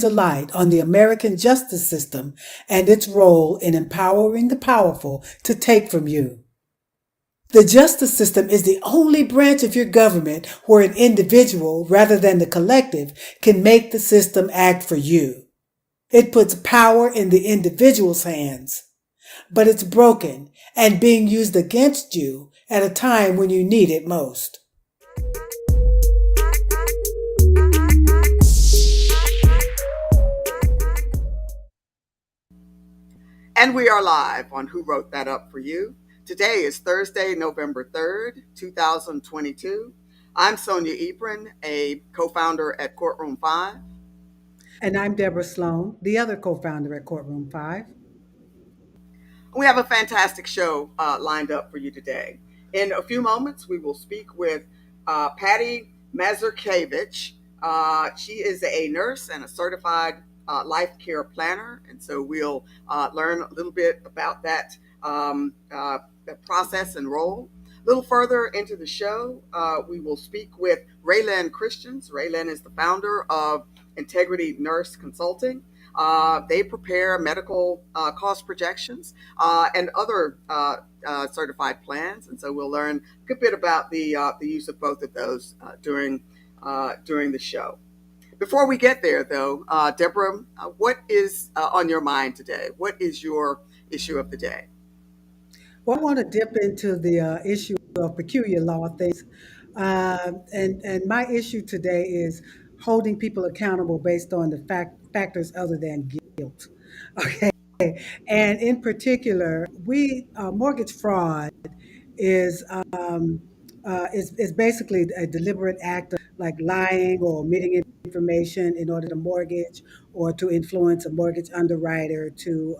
a light on the American justice system and its role in empowering the powerful to take from you. The justice system is the only branch of your government where an individual, rather than the collective, can make the system act for you. It puts power in the individual's hands, but it's broken and being used against you at a time when you need it most. And we are live on Who Wrote That Up For You. Today is Thursday, November 3rd, 2022. I'm Sonia Ebrin, a co-founder at Courtroom 5. And I'm Deborah Sloan, the other co-founder at Courtroom 5. We have a fantastic show lined up for you today. In a few moments, we will speak with Patti Mazurkiewicz. She is a nurse and a certified life care planner. And so we'll learn a little bit about that process and role. A little further into the show, we will speak with Rae Lynn Christians. Rae Lynn is the founder of Integrity Nurse Consulting. They prepare medical cost projections and other certified plans. And so we'll learn a good bit about the use of both of those during the show. Before we get there, though, Deborah, what is on your mind today? What is your issue of the day? Well, I want to dip into the issue of peculiar law things. And my issue today is holding people accountable based on the factors other than guilt. Okay. And in particular, mortgage fraud is is basically a deliberate act of like lying or omitting information in order to mortgage or to influence a mortgage underwriter to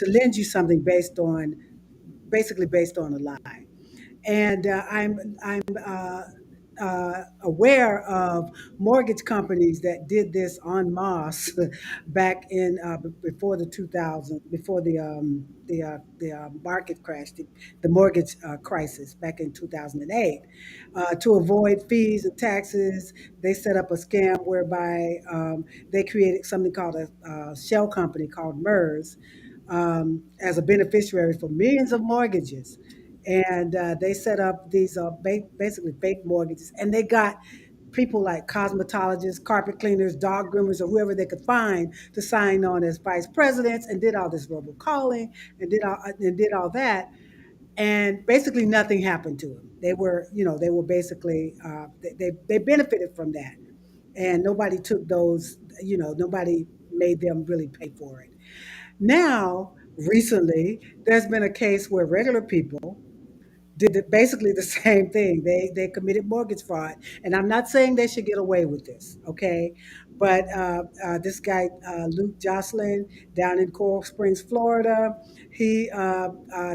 lend you something based on a lie. And I'm aware of mortgage companies that did this en masse back in before the 2000, before the market crash, the mortgage crisis back in 2008. To avoid fees and taxes, they set up a scam whereby they created something called a shell company called MERS as a beneficiary for millions of mortgages. And they set up these basically fake mortgages, and they got people like cosmetologists, carpet cleaners, dog groomers, or whoever they could find to sign on as vice presidents, and did all this robocalling and did all that, and basically nothing happened to them. They were basically they benefited from that, and nobody took those. Nobody made them really pay for it. Now, recently, there's been a case where regular people did basically the same thing. They committed mortgage fraud, and I'm not saying they should get away with this, okay? But this guy Luke Jocelyn down in Coral Springs, Florida, he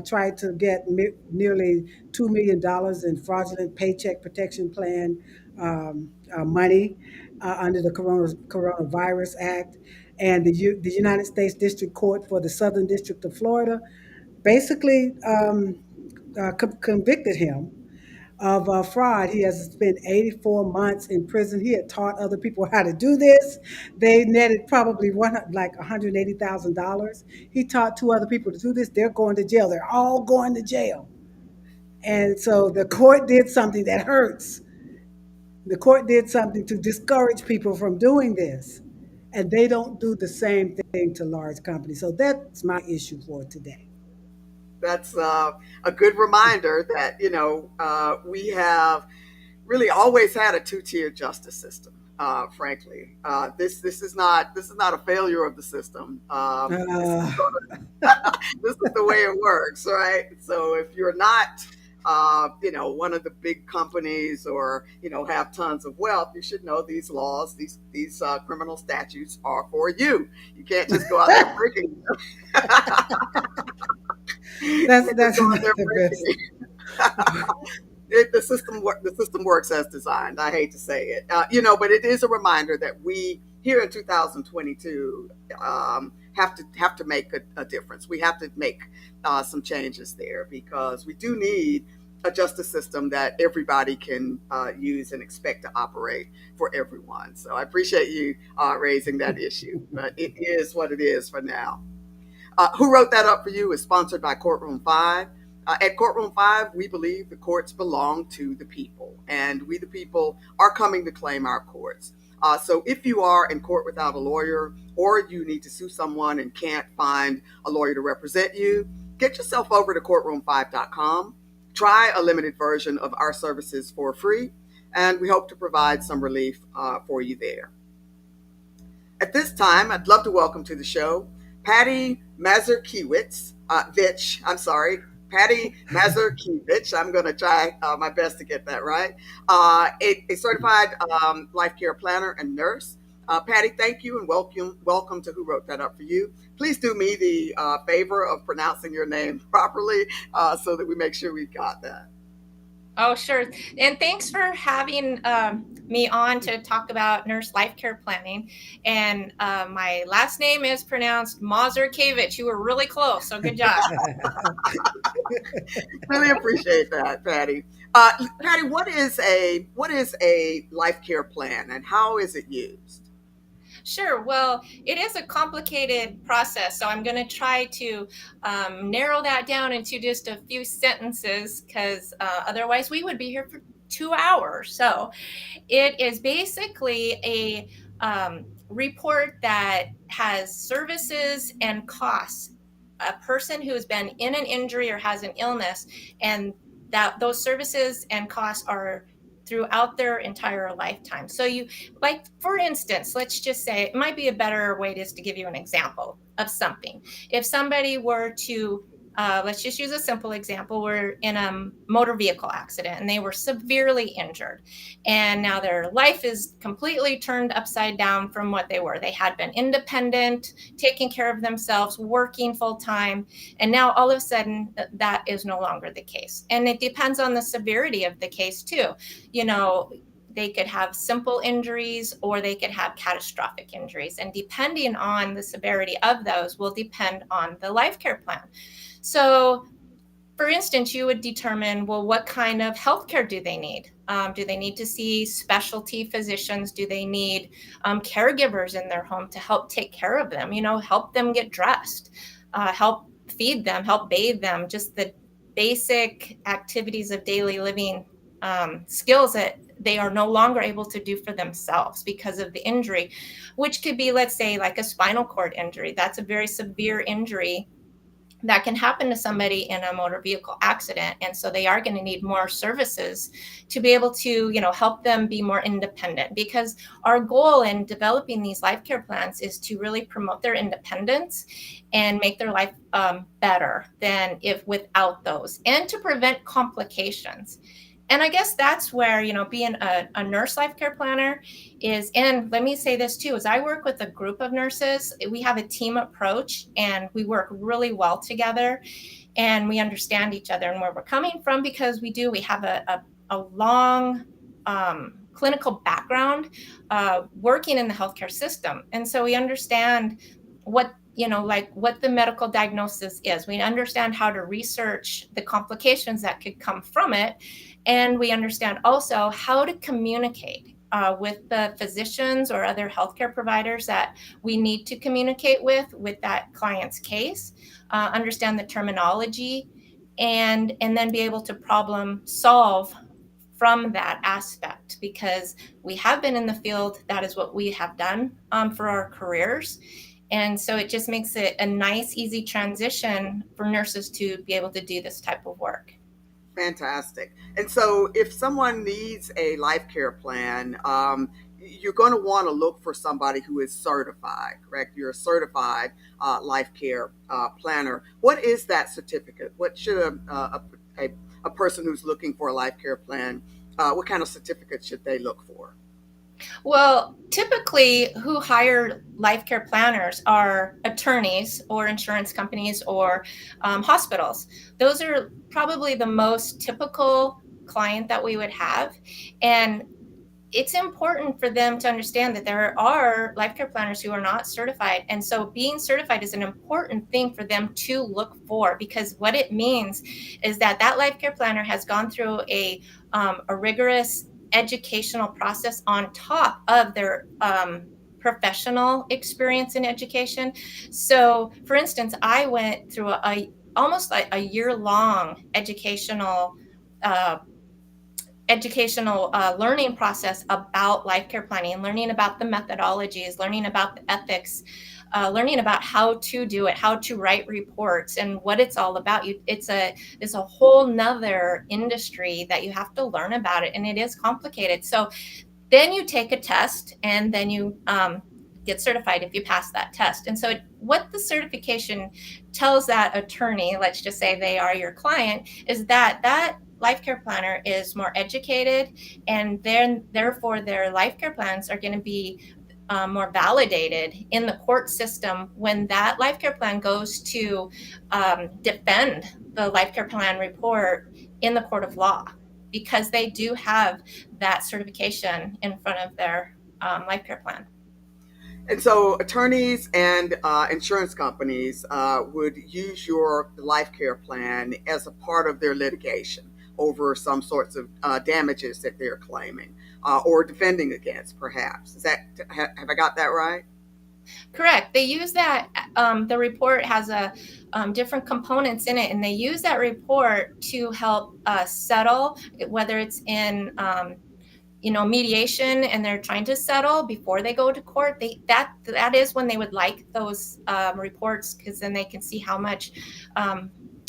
tried to get nearly $2 million in fraudulent Paycheck Protection Plan money under the Coronavirus Act, and the United States District Court for the Southern District of Florida basically convicted him of fraud. He has spent 84 months in prison. He had taught other people how to do this. They netted probably like $180,000. He taught two other people to do this. They're going to jail. They're all going to jail. And so the court did something that hurts. The court did something to discourage people from doing this. And they don't do the same thing to large companies. So that's my issue for today. That's a good reminder that we have really always had a two-tier justice system. Frankly, this is not a failure of the system. Uh, This is the way it works, right? So if you're not one of the big companies or have tons of wealth, you should know these laws, these criminal statutes are for you. You can't just go out there breaking them. that's not the best. The system works as designed. I hate to say it, but it is a reminder that we here in 2022 have to make a difference. We have to make some changes there because we do need a justice system that everybody can use and expect to operate for everyone. So I appreciate you raising that issue, but it is what it is for now. Who Wrote That Up for You is sponsored by Courtroom 5. At Courtroom 5, we believe the courts belong to the people, and we, the people, are coming to claim our courts. So if you are in court without a lawyer, or you need to sue someone and can't find a lawyer to represent you, get yourself over to courtroom5.com. Try a limited version of our services for free, and we hope to provide some relief for you there. At this time, I'd love to welcome to the show Patti Mazurkiewicz, I'm sorry, Patti Mazurkiewicz. I'm going to try my best to get that right. A certified life care planner and nurse. Patti, thank you and welcome to Who Wrote That Up for You. Please do me the favor of pronouncing your name properly so that we make sure we got that. Oh, sure. And thanks for having me on to talk about nurse life care planning. And my last name is pronounced Mazurkiewicz. You were really close, so good job. Really appreciate that, Patti. Patti, what is a life care plan and how is it used? Sure. Well, it is a complicated process, so I'm going to try to narrow that down into just a few sentences because otherwise we would be here for 2 hours. So it is basically a report that has services and costs. A person who's been in an injury or has an illness, and that those services and costs are throughout their entire lifetime. So you, like, for instance, let's just say, it might be a better way just to give you an example of something. If somebody were to, let's just use a simple example, we're in a motor vehicle accident and they were severely injured. And now their life is completely turned upside down from what they were. They had been independent, taking care of themselves, working full time. And now all of a sudden that is no longer the case. And it depends on the severity of the case too. You know, they could have simple injuries or they could have catastrophic injuries. And depending on the severity of those will depend on the life care plan. So, for instance, you would determine, well, what kind of healthcare do they need? Do they need to see specialty physicians? Do they need caregivers in their home to help take care of them? You know, help them get dressed, help feed them, help bathe them, just the basic activities of daily living skills that they are no longer able to do for themselves because of the injury, which could be, let's say, like a spinal cord injury. That's a very severe injury that can happen to somebody in a motor vehicle accident. And so they are going to need more services to be able to, you know, help them be more independent, because our goal in developing these life care plans is to really promote their independence and make their life better than if without those, and to prevent complications. And I guess that's where, you know, being a nurse life care planner is. And let me say this too, is I work with a group of nurses. We have a team approach and we work really well together and we understand each other and where we're coming from, because we have a long clinical background working in the healthcare system. And so we understand what, you know, like what the medical diagnosis is. We understand how to research the complications that could come from it. And we understand also how to communicate with the physicians or other healthcare providers that we need to communicate with that client's case, understand the terminology, and then be able to problem solve from that aspect, because we have been in the field. That is what we have done for our careers. And so it just makes it a nice, easy transition for nurses to be able to do this type of work. Fantastic. And so if someone needs a life care plan, you're going to want to look for somebody who is certified, correct? You're a certified life care planner. What is that certificate? What should a person who's looking for a life care plan, what kind of certificate should they look for? Well, typically who hire life care planners are attorneys or insurance companies or hospitals. Those are probably the most typical client that we would have. And it's important for them to understand that there are life care planners who are not certified. And so being certified is an important thing for them to look for, because what it means is that that life care planner has gone through a rigorous educational process on top of their professional experience in education. So, for instance, I went through almost like a year-long educational learning process about life care planning, learning about the methodologies, learning about the ethics, learning about how to do it, how to write reports, and what it's all about. It's a whole nother industry that you have to learn about it, and it is complicated. So then you take a test, and then you get certified if you pass that test. And so what the certification tells that attorney, let's just say they are your client, is that that life care planner is more educated, and then therefore their life care plans are going to be more validated in the court system when that life care plan goes to defend the life care plan report in the court of law, because they do have that certification in front of their life care plan. And so attorneys and insurance companies would use your life care plan as a part of their litigation over some sorts of damages that they're claiming or defending against, perhaps. Have I got that right? Correct. They use that. The report has different components in it, and they use that report to help settle, whether it's in mediation, and they're trying to settle before they go to court. That is when they would like those reports, because then they can see how much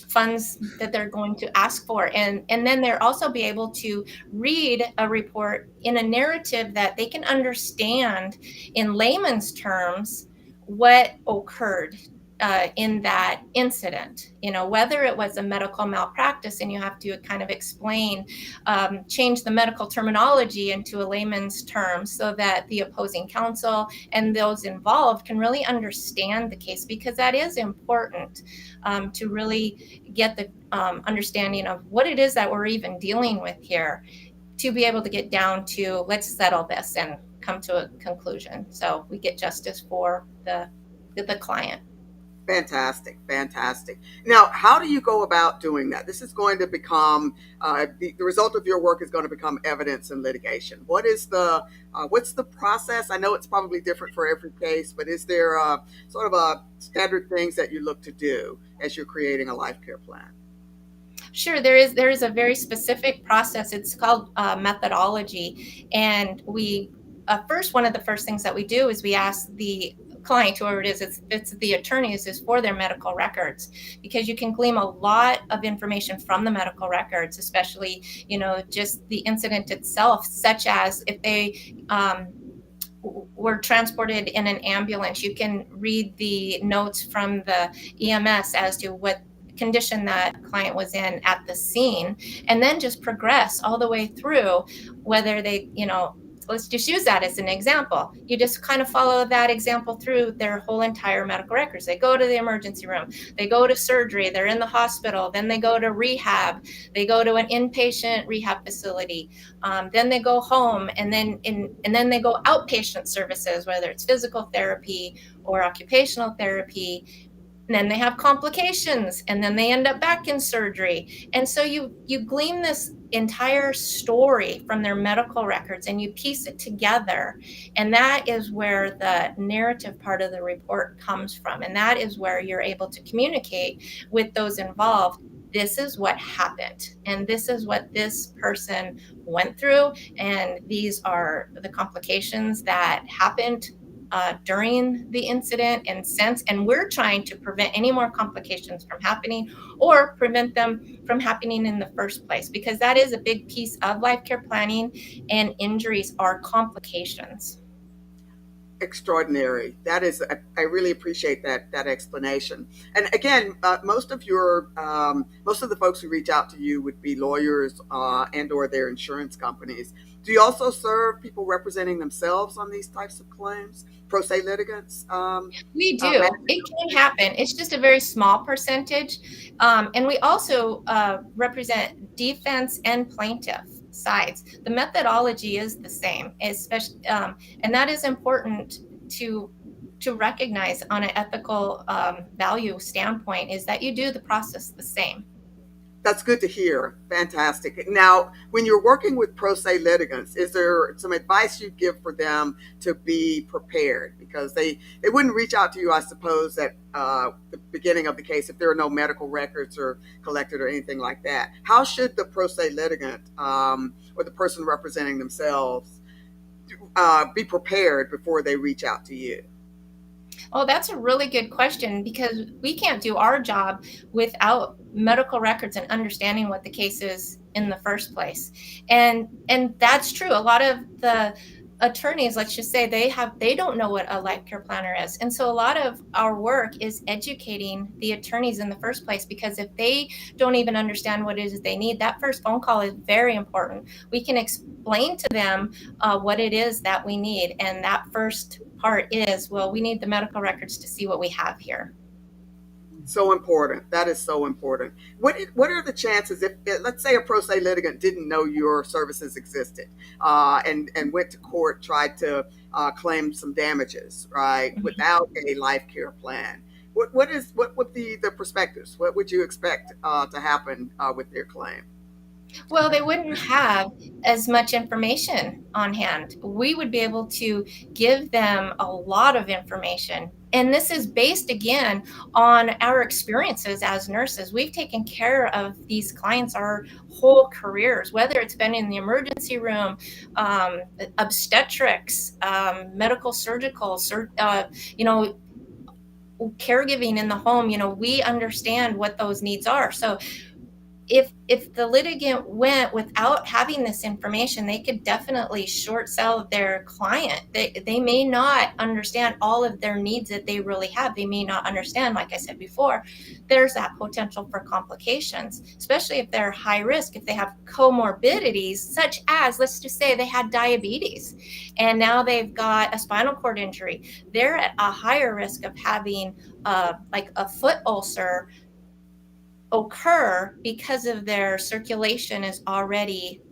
funds that they're going to ask for, and then they'll also be able to read a report in a narrative that they can understand in layman's terms what occurred in that incident. Whether it was a medical malpractice, and you have to kind of explain, change the medical terminology into a layman's term so that the opposing counsel and those involved can really understand the case, because that is important to really get the understanding of what it is that we're even dealing with here, to be able to get down to, let's settle this and come to a conclusion so we get justice for the client. Fantastic, fantastic. Now, how do you go about doing that? This is going to become the result of your work is going to become evidence in litigation. What's the process? I know it's probably different for every case, but is there sort of a standard things that you look to do as you're creating a life care plan? Sure, there is a very specific process. It's called methodology, and we one of the first things that we do is we ask the client, whoever it is, it's the attorneys, is for their medical records, because you can glean a lot of information from the medical records, especially just the incident itself, such as if they were transported in an ambulance, you can read the notes from the EMS as to what condition that client was in at the scene, and then just progress all the way through, whether they let's just use that as an example. You just kind of follow that example through their whole entire medical records. They go to the emergency room, they go to surgery, they're in the hospital, then they go to rehab, they go to an inpatient rehab facility, then they go home, and then they go outpatient services, whether it's physical therapy or occupational therapy. And then they have complications, and then they end up back in surgery. And so you glean this entire story from their medical records, and you piece it together. And that is where the narrative part of the report comes from. And that is where you're able to communicate with those involved. This is what happened, and this is what this person went through, and these are the complications that happened during the incident and since, and we're trying to prevent any more complications from happening, or prevent them from happening in the first place, because that is a big piece of life care planning, and injuries are complications. Extraordinary. I really appreciate that explanation. And again, most of the folks who reach out to you would be lawyers and or their insurance companies. Do you also serve people representing themselves on these types of claims, pro se litigants? We do. It can happen. It's just a very small percentage. And we also represent defense and plaintiff. sides. The methodology is the same, especially, and that is important to recognize on an ethical value standpoint, is that you do the process the same. That's good to hear. Fantastic. Now, when you're working with pro se litigants, is there some advice you give for them to be prepared? Because they wouldn't reach out to you, I suppose, at the beginning of the case if there are no medical records or collected or anything like that. How should the pro se litigant or the person representing themselves be prepared before they reach out to you? Oh, that's a really good question, because we can't do our job without medical records and understanding what the case is in the first place. And that's true. A lot of the attorneys, let's just say, they don't know what a life care planner is. And so a lot of our work is educating the attorneys in the first place, because if they don't even understand what it is they need, that first phone call is very important. We can explain to them what it is that we need. And that first part is, well, we need the medical records to see what we have here. So important. That is so important. What are the chances if, let's say, a pro se litigant didn't know your services existed and went to court, tried to claim some damages, right, Mm-hmm. without a life care plan? What would be the perspectives? What would you expect to happen with their claim? Well, they wouldn't have as much information on hand. We would be able to give them a lot of information. And this is based, again, on our experiences as nurses. We've taken care of these clients our whole careers, whether it's been in the emergency room, obstetrics, medical, surgical, caregiving in the home. We understand what those needs are. So if the litigant went without having this information, they could definitely short sell their client. They may not understand all of their needs that they really have. They may not understand, like I said before, there's that potential for complications, especially if they're high risk, if they have comorbidities, such as, let's just say they had diabetes and now they've got a spinal cord injury. They're at a higher risk of having like a foot ulcer occur because of their circulation is already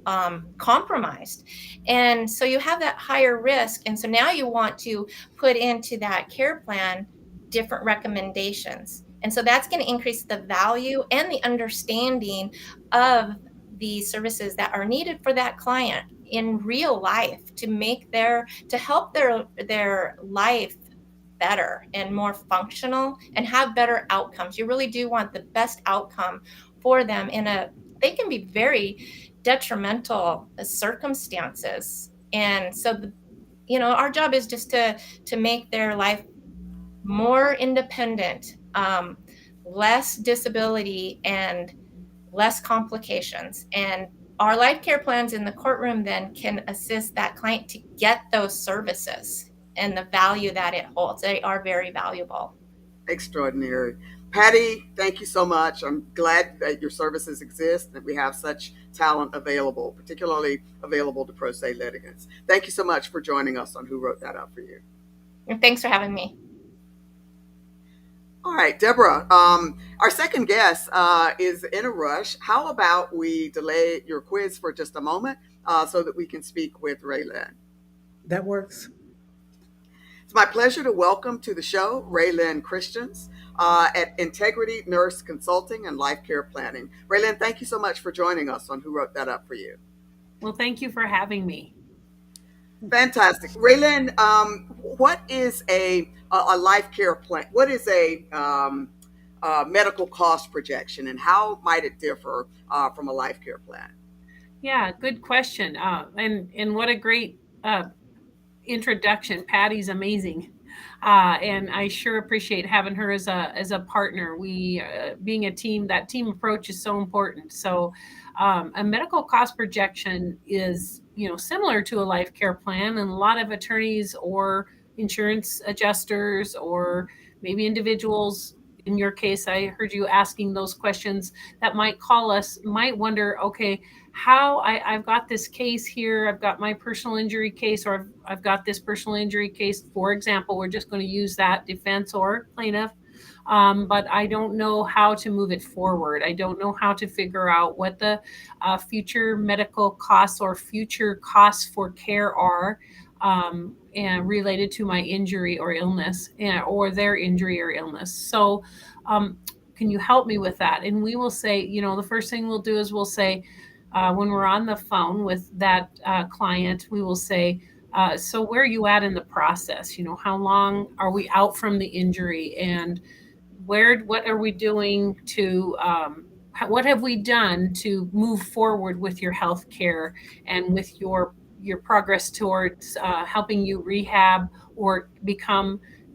compromised. And so you have that higher risk. And so now you want to put into that care plan different recommendations. And so that's going to increase the value and the understanding of the services that are needed for that client in real life to help their life better and more functional and have better outcomes. You really do want the best outcome for them they can be very detrimental circumstances. And so our job is just to make their life more independent, less disability and less complications. And our life care plans in the courtroom then can assist that client to get those services and the value that it holds. They are very valuable. Extraordinary. Patti, thank you so much. I'm glad that your services exist, that we have such talent available, particularly available to pro se litigants. Thank you so much for joining us on Who Wrote That Up For You. And thanks for having me. All right, Deborah, our second guest is in a rush. How about we delay your quiz for just a moment so that we can speak with Rae Lynn? That works. It's my pleasure to welcome to the show Rae Lynn Christians at Integrity Nurse Consulting and Life Care Planning. Rae Lynn, thank you so much for joining us on Who Wrote That Up For You. Well, thank you for having me. Fantastic. Rae Lynn, what is a life care plan? What is a medical cost projection, and how might it differ from a life care plan? Yeah, good question. And what a great introduction. Patti's amazing. And I sure appreciate having her as a partner. We being a team, that team approach is so important. So a medical cost projection is similar to a life care plan, and a lot of attorneys or insurance adjusters or maybe individuals, in your case, I heard you asking those questions, that might call us, might wonder, okay, how I've got this case here, I've got my personal injury case, or I've got this personal injury case, for example, we're just going to use that, defense or plaintiff, but I don't know how to move it forward. I don't know how to figure out what the future medical costs or future costs for care are, and related to my injury or illness, or their injury or illness. So can you help me with that? And we will say, the first thing we'll do is we'll say, when we're on the phone with that client, we will say, so where are you at in the process? How long are we out from the injury, and what are we doing to what have we done to move forward with your health care and with your progress towards helping you rehab or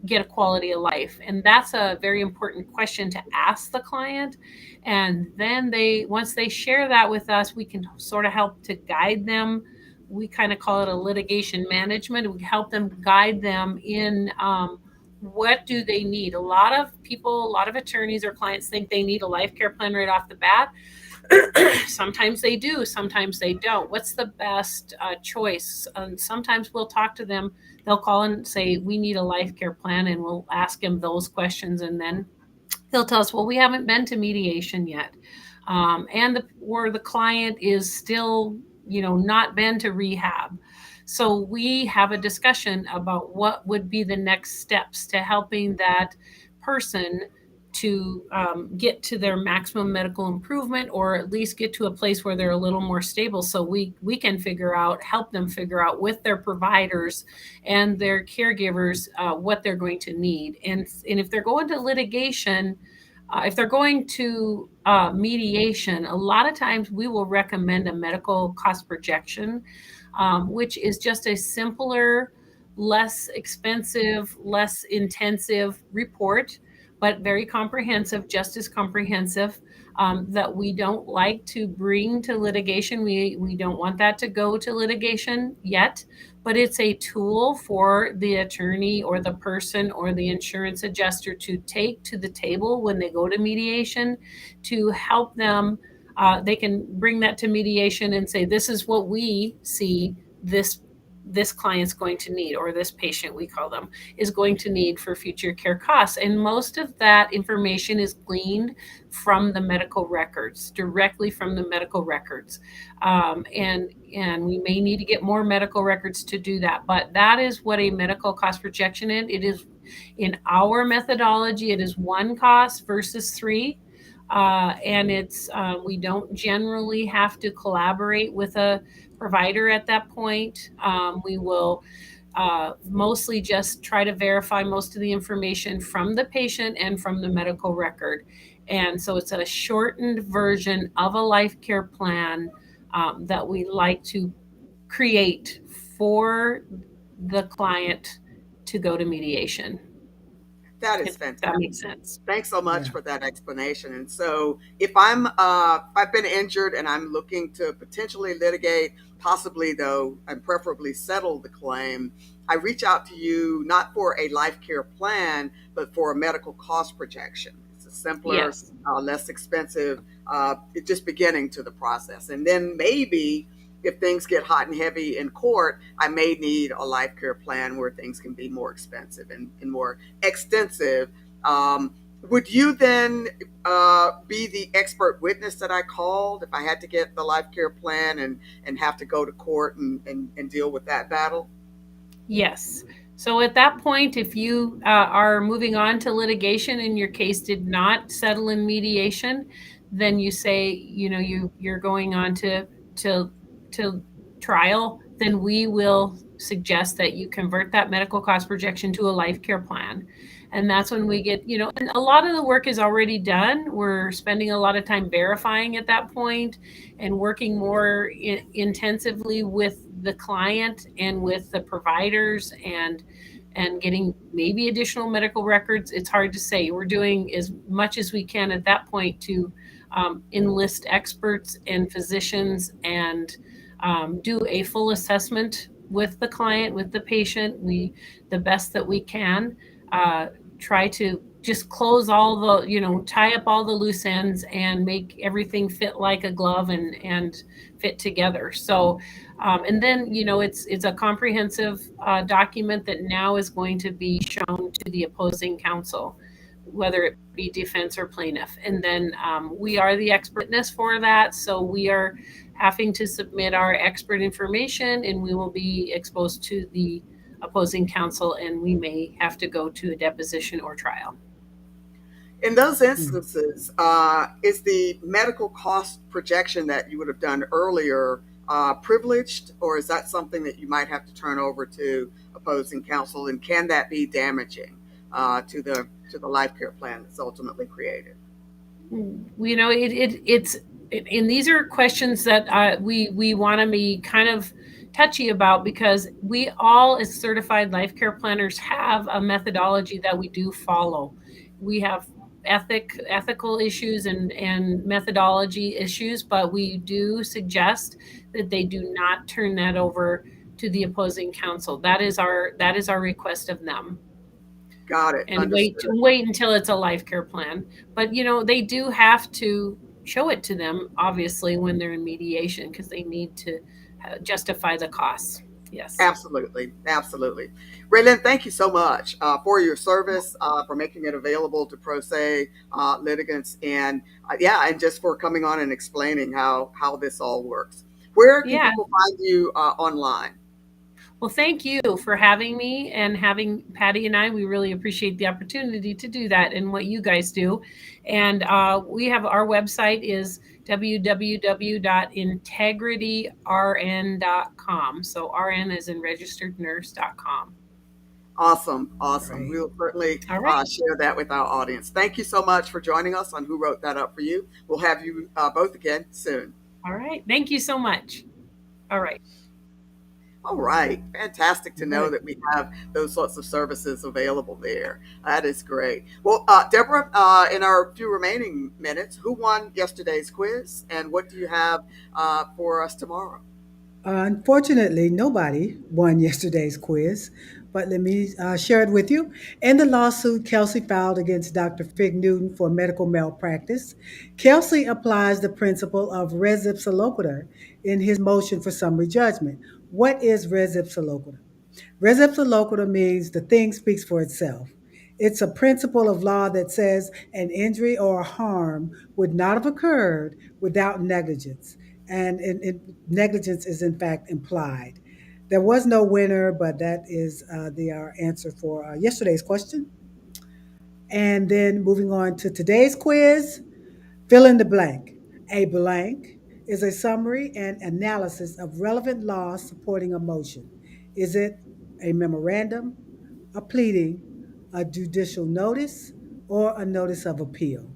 get a quality of life? And that's a very important question to ask the client. And then once they share that with us, we can sort of help to guide them. We kind of call it a litigation management. We help them, guide them in what do they need. A lot of attorneys or clients think they need a life care plan right off the bat. Sometimes they do, sometimes they don't. What's the best choice? And sometimes we'll talk to them. They'll call and say, we need a life care plan, and we'll ask them those questions, and then they'll tell us, well, we haven't been to mediation yet, or the client is still not been to rehab. So we have a discussion about what would be the next steps to helping that person to get to their maximum medical improvement, or at least get to a place where they're a little more stable. So we can help them figure out with their providers and their caregivers what they're going to need. And if they're going to litigation, if they're going to mediation, a lot of times we will recommend a medical cost projection, which is just a simpler, less expensive, less intensive report, but very comprehensive, just as comprehensive, that we don't like to bring to litigation. We don't want that to go to litigation yet, but it's a tool for the attorney or the person or the insurance adjuster to take to the table when they go to mediation, to help them. They can bring that to mediation and say, this is what we see this client's going to need, or this patient, we call them, is going to need for future care costs. And most of that information is gleaned from the medical records, directly from the medical records. And we may need to get more medical records to do that, but that is what a medical cost projection is. It is, in our methodology, it is one cost versus three. And it's we don't generally have to collaborate with a provider at that point. We will mostly just try to verify most of the information from the patient and from the medical record. And so it's a shortened version of a life care plan that we like to create for the client to go to mediation. That is fantastic. That makes sense. Thanks so much for that explanation. And so if I've been injured and I'm looking to potentially litigate, possibly though, and preferably settle the claim, I reach out to you not for a life care plan, but for a medical cost projection. It's a simpler, yes, less expensive, just beginning to the process. And then maybe if things get hot and heavy in court, I may need a life care plan where things can be more expensive and more extensive. Would you then be the expert witness that I called if I had to get the life care plan and have to go to court and deal with that battle? Yes. So at that point, if you are moving on to litigation and your case did not settle in mediation, then you say, you're going on to trial, then we will suggest that you convert that medical cost projection to a life care plan. And that's when we get, and a lot of the work is already done. We're spending a lot of time verifying at that point and working more intensively with the client and with the providers and getting maybe additional medical records. It's hard to say. We're doing as much as we can at that point to enlist experts and physicians and do a full assessment with the client, with the patient. The best that we can, try to just close all the, tie up all the loose ends and make everything fit like a glove and fit together. So, and then, it's a comprehensive document that now is going to be shown to the opposing counsel. whether it be defense or plaintiff. And then we are the expert witness for that. So we are having to submit our expert information, and we will be exposed to the opposing counsel, and we may have to go to a deposition or trial. In those Hmm. instances, is the medical cost projection that you would have done earlier privileged, or is that something that you might have to turn over to opposing counsel? And can that be damaging to the life care plan that's ultimately created? You know, and these are questions that we want to be kind of touchy about, because we all as certified life care planners have a methodology that we do follow. We have ethical issues and methodology issues, but we do suggest that they do not turn that over to the opposing counsel. That is our request of them, Got it. and Understood. wait until it's a life care plan. But they do have to show it to them, obviously, when they're in mediation, because they need to justify the costs. Yes. Absolutely, absolutely. Rae Lynn, thank you so much for your service, for making it available to pro se litigants, and yeah, and just for coming on and explaining how this all works. Where can Yeah. people find you online? Well, thank you for having me and having Patti and I. We really appreciate the opportunity to do that and what you guys do. And we have our website is www.integrityrn.com. So RN is in registerednurse.com. Awesome, awesome. Great. We'll certainly All right. share that with our audience. Thank you so much for joining us on Who Wrote That Up for You. We'll have you both again soon. All right. Thank you so much. All right. All right. Fantastic to know Right. that we have those sorts of services available there. That is great. Well, Deborah, in our few remaining minutes, who won yesterday's quiz and what do you have for us tomorrow? Unfortunately, nobody won yesterday's quiz, but let me share it with you. In the lawsuit Kelsey filed against Dr. Fig Newton for medical malpractice, Kelsey applies the principle of res ipsa loquitur in his motion for summary judgment. What is res ipsa loquitur? Res ipsa loquitur means the thing speaks for itself. It's a principle of law that says an injury or a harm would not have occurred without negligence. And negligence is, in fact, implied. There was no winner, but that is the answer for yesterday's question. And then moving on to today's quiz, fill in the blank. A blank is a summary and analysis of relevant law supporting a motion. Is it a memorandum, a pleading, a judicial notice, or a notice of appeal?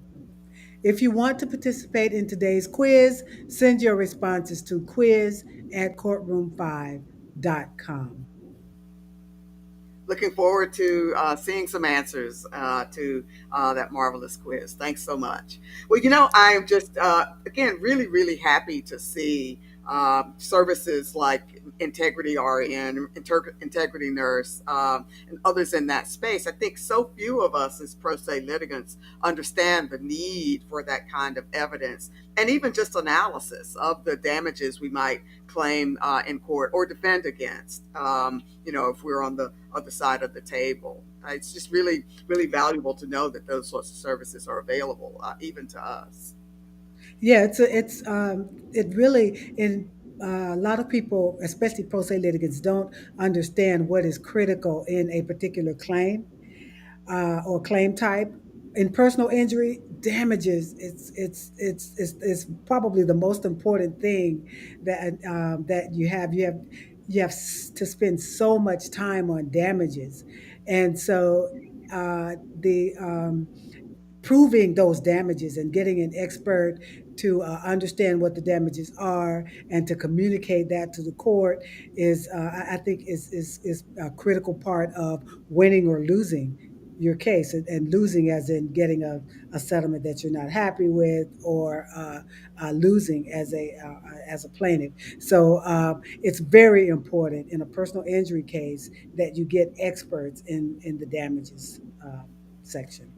If you want to participate in today's quiz, send your responses to quiz@courtroom5.com. Looking forward to seeing some answers to that marvelous quiz. Thanks so much. Well, I'm just, again, really, really happy to see services like Integrity RN, Integrity Nurse, and others in that space. I think so few of us as pro se litigants understand the need for that kind of evidence and even just analysis of the damages we might claim in court or defend against, if we're on the other side of the table. It's just really, really valuable to know that those sorts of services are available, even to us. Yeah, it really in a lot of people, especially pro se litigants, don't understand what is critical in a particular claim or claim type. In personal injury damages, it's probably the most important thing that you have to spend so much time on damages, and so the proving those damages and getting an expert to understand what the damages are and to communicate that to the court is, I think, is a critical part of winning or losing your case, and losing as in getting a settlement that you're not happy with, or losing as a plaintiff. So it's very important in a personal injury case that you get experts in the damages section.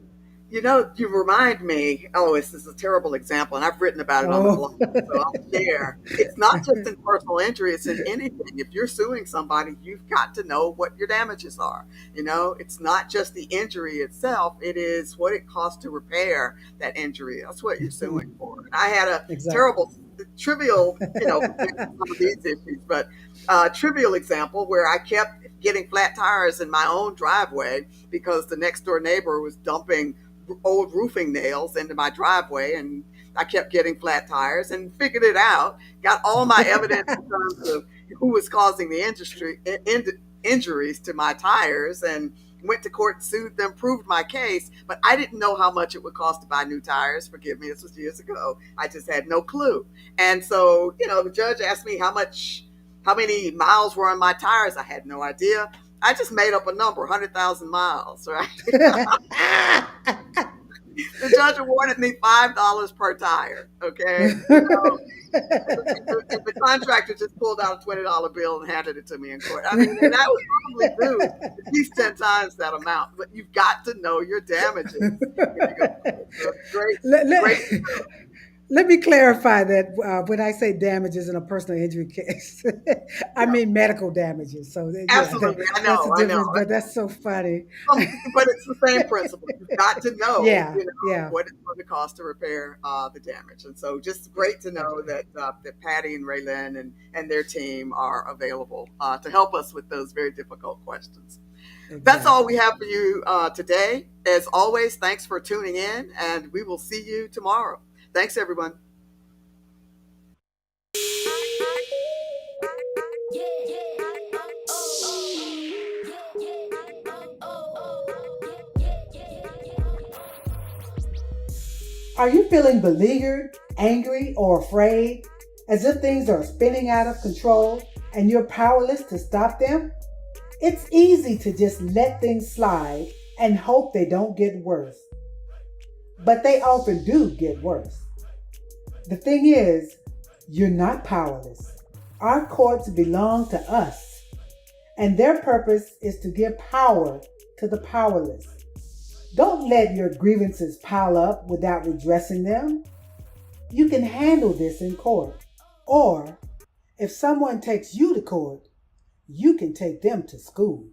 You remind me, oh, this is a terrible example, and I've written about it on the Oh, blog, so I'll share. It's not just in personal injury, it's in anything. If you're suing somebody, you've got to know what your damages are. It's not just the injury itself, it is what it costs to repair that injury. That's what you're suing for. And I had a exactly. terrible, trivial, compared to some of these issues, but trivial example where I kept getting flat tires in my own driveway because the next door neighbor was dumping old roofing nails into my driveway, and I kept getting flat tires and figured it out, got all my evidence in terms of who was causing the injuries to my tires, and went to court, sued them, proved my case, but I didn't know how much it would cost to buy new tires. Forgive me, this was years ago. I just had no clue. And so, the judge asked me how many miles were on my tires. I had no idea. I just made up a number, 100,000 miles, right? The judge awarded me $5 per tire, okay? The contractor just pulled out a $20 bill and handed it to me in court. I mean, and that was probably due at least 10 times that amount. But you've got to know your damages. So great. Let me clarify that when I say damages in a personal injury case, I mean medical damages. So yeah, Absolutely, I that's the know. difference. But that's so funny. But it's the same principle. You've got to know, Yeah, yeah. what it's going to cost to repair the damage. And so, just great to know that Patti and Rae Lynn and their team are available to help us with those very difficult questions. That's all we have for you today. As always, thanks for tuning in, and we will see you tomorrow. Thanks, everyone. Are you feeling beleaguered, angry, or afraid, as if things are spinning out of control and you're powerless to stop them? It's easy to just let things slide and hope they don't get worse. But they often do get worse. The thing is, you're not powerless. Our courts belong to us, and their purpose is to give power to the powerless. Don't let your grievances pile up without redressing them. You can handle this in court. Or, if someone takes you to court, you can take them to school.